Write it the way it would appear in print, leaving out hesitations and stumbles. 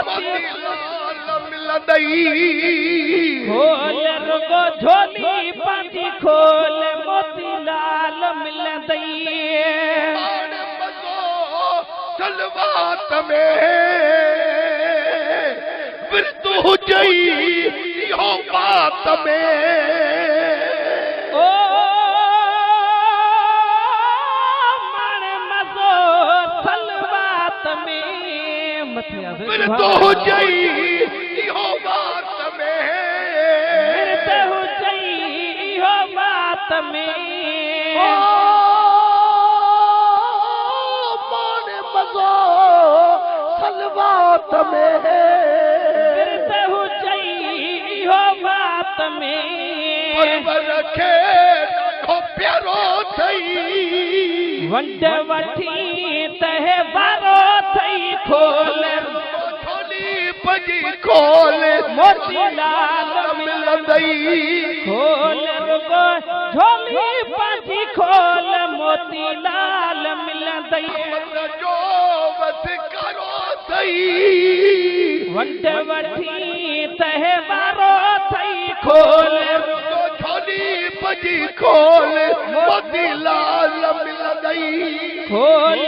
मोतीलाल मिलंदई खोल रुगो झोली पंहिंजी खोल मोतीलाल मिलंदई हाणे मज़ो सलवात में विर्तु हुजई इहो बात में ओ माणे मज़ो सलवात में विर्तु हुजई इहो बात में विर्तु हुजई इहो बात में माने मज़ो सलवात में विर्तु हुजई इहो बात में परवर खे ॾाढो प्यारो थई वंड वठी तहे वारो थई खोल झोली पंहिंजी खोल मोतीलाल मिलंदई खोल रुगो झोली पंहिंजी खोल मोतीलाल मिलंदई जो बस करो थई वंड वठी तहे वारो थई खोल झोली पंहिंजी खोल मोतीलाल मिलंदई खोल